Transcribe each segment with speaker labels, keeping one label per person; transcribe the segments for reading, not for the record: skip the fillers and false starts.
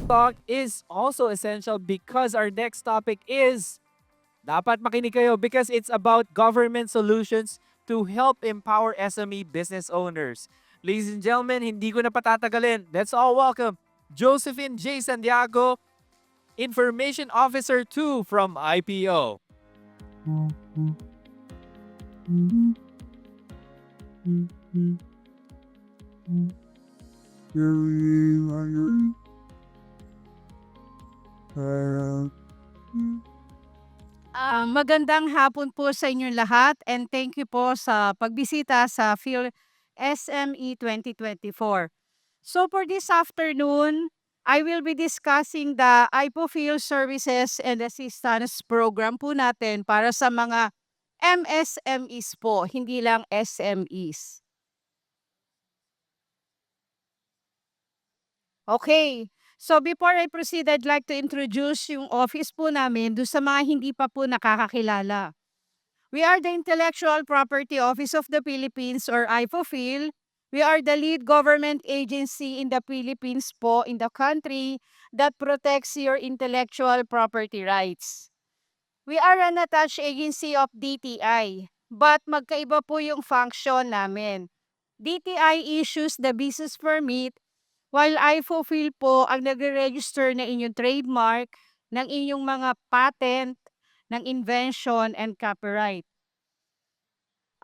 Speaker 1: talk is also essential because our next topic is, dapat makinig kayo because it's about government solutions to help empower SME business owners. Ladies and gentlemen, hindi ko na patatagalin. Let's all welcome Josephine J. Santiago, Information Officer 2 from IPO.
Speaker 2: Magandang hapon po sa inyong lahat and thank you po sa pagbisita sa Phil SME 2024. So for this afternoon, I will be discussing the IPOFIL Services and Assistance Program po natin para sa mga MSMEs po, hindi lang SMEs. Okay. So before I proceed, I'd like to introduce yung office po namin do sa mga hindi pa po nakakakilala. We are the Intellectual Property Office of the Philippines or IPOFIL. We are the lead government agency in the Philippines po in the country that protects your intellectual property rights. We are an attached agency of DTI, but magkaiba po yung function namin. DTI issues the business permit while IPOFIL po ang nagre-register na inyong trademark, ng inyong mga patent, ng invention and copyright.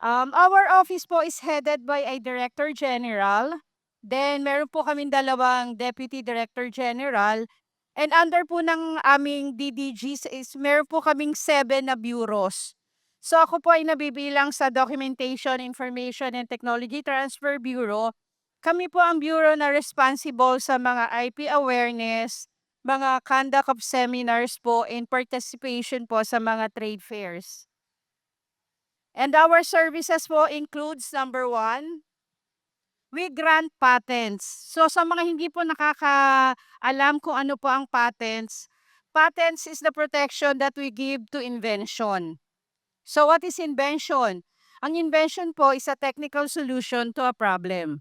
Speaker 2: Our office po is headed by a Director General. Then, meron po kaming dalawang Deputy Director General. And under po ng aming DDGs is meron po kaming 7 na bureaus. So ako po ay nabibilang sa Documentation, Information and Technology Transfer Bureau. Kami po ang bureau na responsible sa mga IP awareness, mga conduct of seminars po, and participation po sa mga trade fairs. And our services po includes number 1, we grant patents. So sa mga hindi po nakakaalam kung ano po ang patents, patents is the protection that we give to invention. So what is invention? Ang invention po is a technical solution to a problem.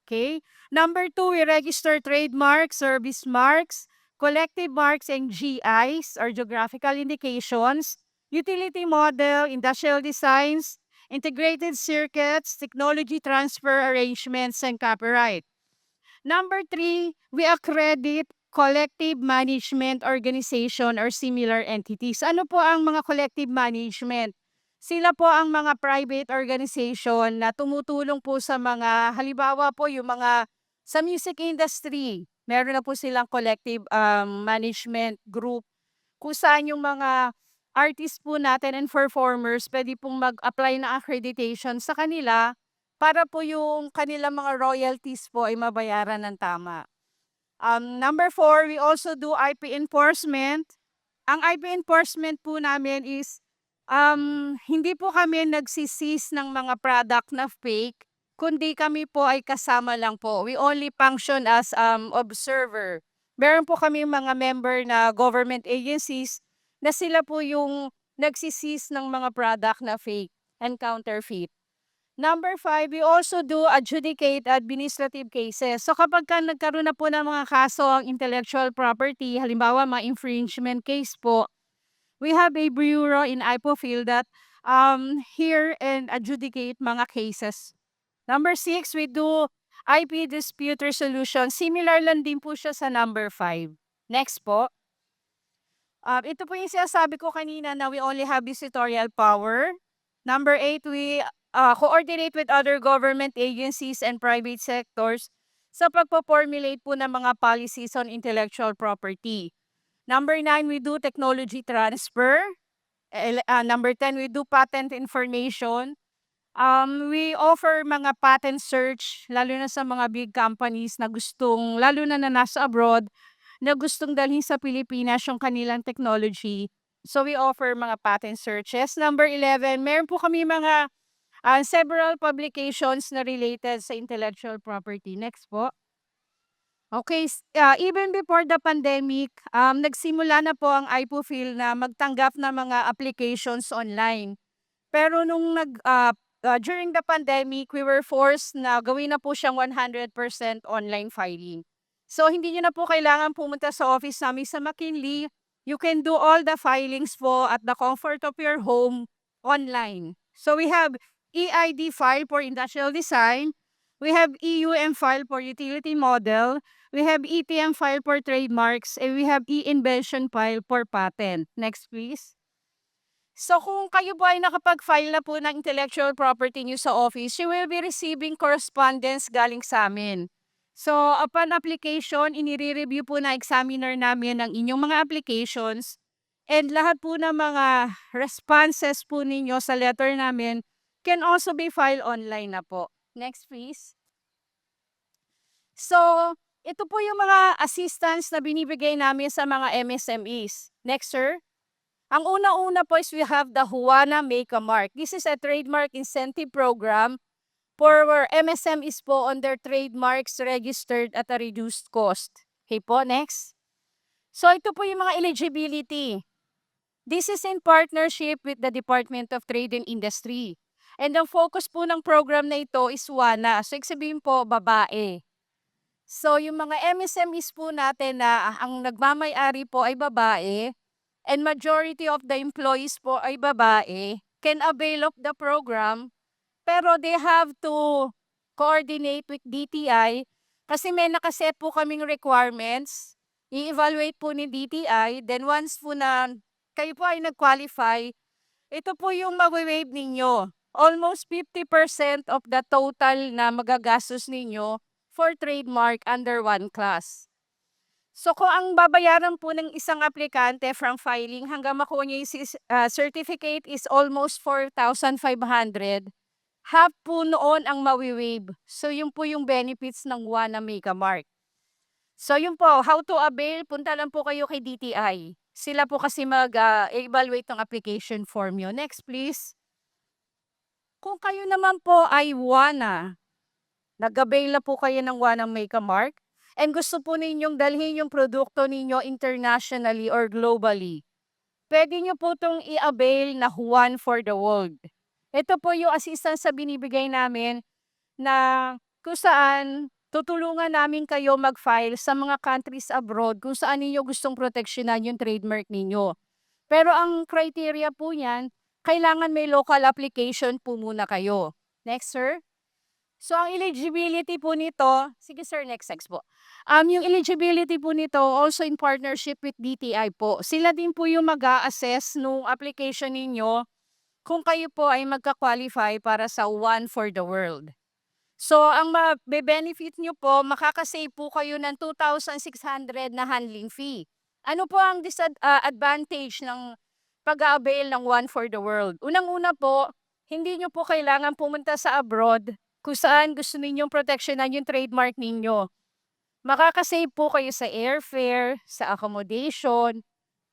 Speaker 2: Okay? Number 2, we register trademarks, service marks, collective marks, and GIs or geographical indications, utility model, industrial designs, integrated circuits, technology transfer arrangements, and copyright. Number 3, we accredit collective management organization or similar entities. Ano po ang mga collective management? Sila po ang mga private organization na tumutulong po sa mga, halimbawa po yung mga sa music industry, meron na po silang collective management group kung saan yung mga artists po natin and performers pwede pong mag-apply ng accreditation sa kanila para po yung kanilang mga royalties po ay mabayaran ng tama. Number 4, we also do IP enforcement. Ang IP enforcement po namin is hindi po kami nagsisis ng mga product na fake, kundi kami po ay kasama lang po. We only function as observer. Meron po kami mga member na government agencies na sila po yung nagsisis ng mga product na fake and counterfeit. Number 5, we also do adjudicate administrative cases. So kapag nagkaroon na po ng mga kaso ang intellectual property, halimbawa mga infringement case po, we have a bureau in IPOFIL that hear and adjudicate mga cases. Number 6, we do IP dispute resolution. Similar lang din po siya sa number 5. Next po. Ito po yung sinasabi ko kanina na we only have visitorial power. Number 8, we coordinate with other government agencies and private sectors sa pagpo-formulate po ng mga policies on intellectual property. Number 9, we do technology transfer. Number 10, we do patent information. We offer mga patent search, lalo na sa mga big companies na gustong, lalo na nasa abroad, na gustong dalhin sa Pilipinas yung kanilang technology. So we offer mga patent searches. Number 11, meron po kami mga several publications na related sa intellectual property. Next po. Okay, even before the pandemic, nagsimula na po ang IPOFIL na magtanggap ng mga applications online. Pero nung during the pandemic, we were forced na gawin na po siyang 100% online filing. So, hindi niyo na po kailangan pumunta sa office namin sa McKinley. You can do all the filings po at the comfort of your home online. So, we have EID file for industrial design. We have EUM file for utility model. We have ETM file for trademarks. And we have e-invention file for patent. Next, please. So, kung kayo po ay nakapag-file na po ng intellectual property niyo sa office, you will be receiving correspondence galing sa amin. So, upon application, inire-review po na examiner namin ang inyong mga applications and lahat po ng mga responses po ninyo sa letter namin can also be filed online na po. Next, please. So, ito po yung mga assistance na binibigay namin sa mga MSMEs. Next, sir. Ang una-una po is we have the Juana Make a Mark. This is a trademark incentive program for MSMEs po on their trademarks registered at a reduced cost. Okay po, next. So ito po yung mga eligibility. This is in partnership with the Department of Trade and Industry. And ang focus po ng program na ito is WANA. So sabihin po, babae. So yung mga MSMEs po natin na ang nagmamay-ari po ay babae, and majority of the employees po ay babae, can avail of the program, pero they have to coordinate with DTI kasi may nakaset po kaming requirements. I-evaluate po ni DTI, then once po na kayo po ay nag-qualify, ito po yung mag-waive ninyo. Almost 50% of the total na magagastos ninyo for trademark under one class. So kung ang babayaran po ng isang aplikante from filing hanggang makuha niya yung certificate is almost 4,500, half po noon ang mawi-waive. So yun po yung benefits ng WANA Make a Mark. So yun po, how to avail, punta lang po kayo kay DTI. Sila po kasi mag-evaluate ng application form nyo. Next please. Kung kayo naman po ay WANA, nag-avail na po kayo ng WANA Make a Mark, and gusto po ninyong dalhin yung produkto ninyo internationally or globally, pwede nyo po itong i-avail na One for the World. Ito po yung assistance sa binibigay namin na kung saan tutulungan namin kayo mag-file sa mga countries abroad kung saan ninyo gustong proteksyonan yung trademark ninyo. Pero ang criteria po niyan, kailangan may local application po muna kayo. Next, sir. So, ang eligibility po nito, sige sir, next po. Yung eligibility po nito, also in partnership with DTI po. Sila din po yung mag-a-assess nung application ninyo kung kayo po ay magka-qualify para sa One for the World. So, ang benefit nyo po, makakasave po kayo ng 2,600 na handling fee. Ano po ang advantage ng pag-a-avail ng One for the World? Unang-una po, hindi nyo po kailangan pumunta sa abroad kung saan gusto ninyong proteksyonan yung trademark ninyo. Makakasave po kayo sa airfare, sa accommodation,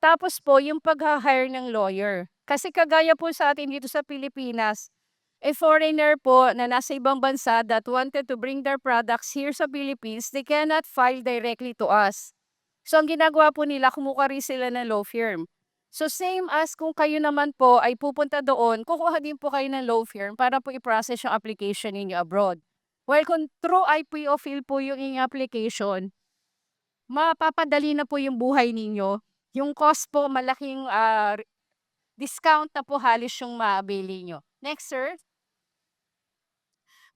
Speaker 2: tapos po yung pag-hire ng lawyer. Kasi kagaya po sa atin dito sa Pilipinas, a foreigner po na nasa ibang bansa that wanted to bring their products here sa Philippines, they cannot file directly to us. So ang ginagawa po nila, kumuha rin sila ng law firm. So same as kung kayo naman po ay pupunta doon, kukuha din po kayo ng law firm para po i-process yung application ninyo abroad. Well, kung through IPO fill po yung inyong application, mapapadali na po yung buhay ninyo. Yung cost po, malaking discount na po halos yung ma-avail nyo. Next, sir.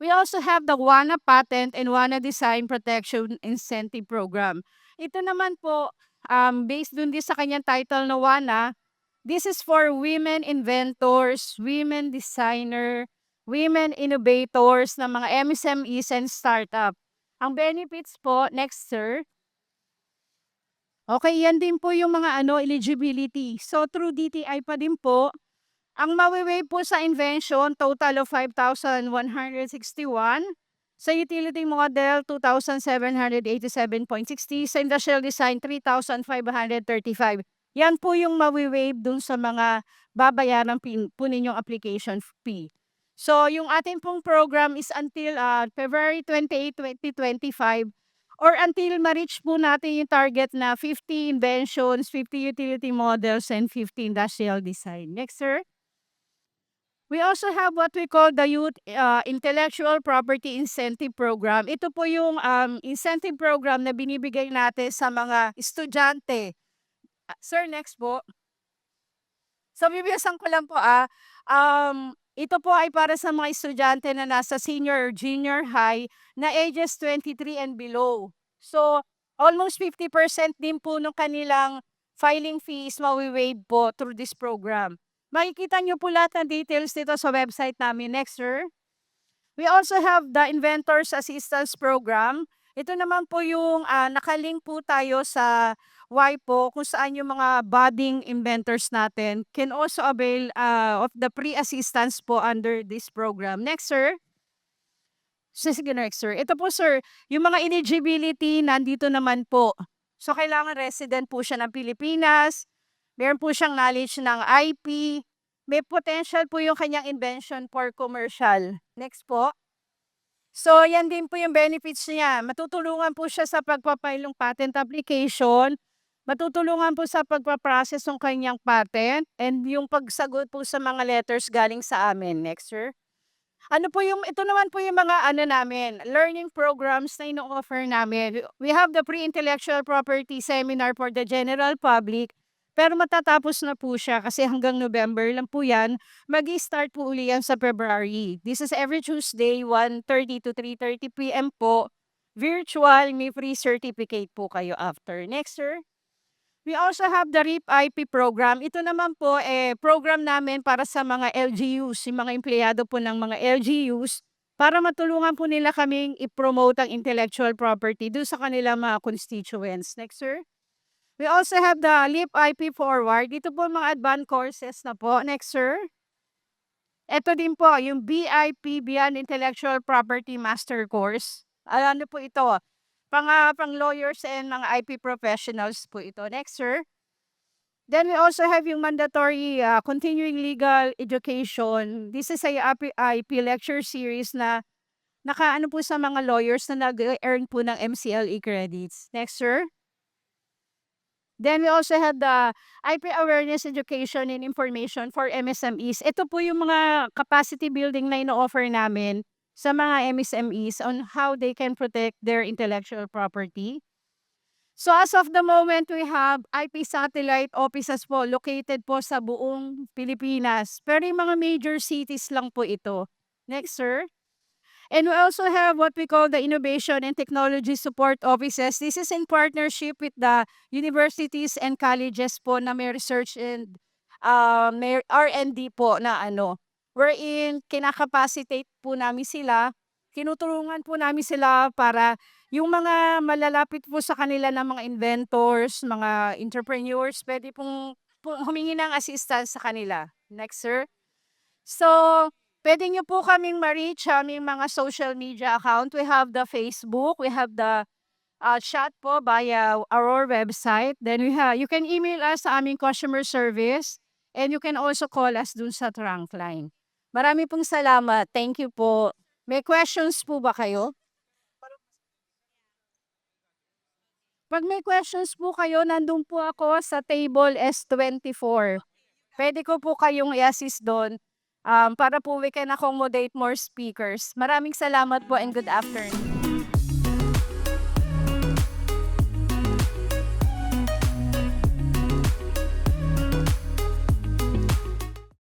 Speaker 2: We also have the WANA Patent and WANA Design Protection Incentive Program. Ito naman po, based dun din sa kanyang title na WANA, this is for women inventors, women designer, women innovators na mga MSMEs and startup. Ang benefits po, next sir. Okay, yan din po yung mga eligibility. So through DTI pa din po, ang mawi-waive po sa invention, total of 5,161. Sa utility model, 2,787.60. Sa industrial design, 3,535. Yan po yung mawi-waive dun sa mga babayaran po ninyong application fee. So, yung ating pong program is until February 28, 2025 or until ma-reach po natin yung target na 50 inventions, 50 utility models, and 50 industrial design. Next, sir. We also have what we call the Youth Intellectual Property Incentive Program. Ito po yung incentive program na binibigay natin sa mga estudyante. Sir, next po. So, bibiyasan ko lang po ito po ay para sa mga estudyante na nasa senior or junior high na ages 23 and below. So, almost 50% din po ng kanilang filing fees mawi-waive po through this program. Makikita niyo po lahat ng details dito sa website namin. Next, sir. We also have the Inventors Assistance Program. Ito naman po yung nakalink po tayo sa WIPO kung saan yung mga budding inventors natin can also avail of the pre-assistance po under this program. Next, sir. Sige, next, sir. Ito po, sir, yung mga eligibility nandito naman po. So, kailangan resident po siya ng Pilipinas, meron po siyang knowledge ng IP, may potential po yung kanyang invention for commercial. Next po. So, yan din po yung benefits niya. Matutulungan po siya sa pagpapile ng patent application, matutulungan po sa pagpaprocess ng kanyang patent, and yung pagsagot po sa mga letters galing sa amin. Next, sir. Ito naman po yung mga namin, learning programs na ino-offer namin. We have the pre-intellectual property seminar for the general public, pero matatapos na po siya kasi hanggang November lang po yan. Mag-i-start po uli yan sa February. This is every Tuesday, 1:30 to 3:30 p.m. po. Virtual, may free certificate po kayo after. Next, sir. We also have the RIP IP program. Ito naman po, program namin para sa mga LGUs, yung mga empleyado po ng mga LGUs, para matulungan po nila kaming i-promote ang intellectual property doon sa kanilang mga constituents. Next, sir. We also have the LIP IP Forward. Dito po mga advanced courses na po. Next, sir. Ito din po, yung BIP, Beyond Intellectual Property Master Course. Ano po ito? Pang lawyers and mga IP professionals po ito. Next, sir. Then we also have yung mandatory continuing legal education. This is a IP lecture series na nakaano po sa mga lawyers na nag-earn po ng MCLE credits. Next, sir. Then we also have the IP awareness education and information for MSMEs. Ito po yung mga capacity building na ino-offer namin sa mga MSMEs on how they can protect their intellectual property. So as of the moment, we have IP satellite offices po located po sa buong Pilipinas. Pero yung mga major cities lang po ito. Next, sir. And we also have what we call the Innovation and Technology Support Offices. This is in partnership with the universities and colleges po na may research and may R&D po na wherein kinakapacitate po namin sila, tinutulungan po namin sila para yung mga malalapit po sa kanila ng mga inventors, mga entrepreneurs, pwede pong humingi ng assistance sa kanila. Next, sir. So, pwede nyo po kaming ma-reach aming mga social media account. We have the Facebook, we have the chat po via our website. Then you can email us sa aming customer service, and you can also call us dun sa trunk line. Marami pong salamat. Thank you po. May questions po ba kayo? Pag may questions po kayo, nandun po ako sa table S24. Pwede ko po kayong i-assist doon para po we can accommodate more speakers. Maraming salamat po and good afternoon.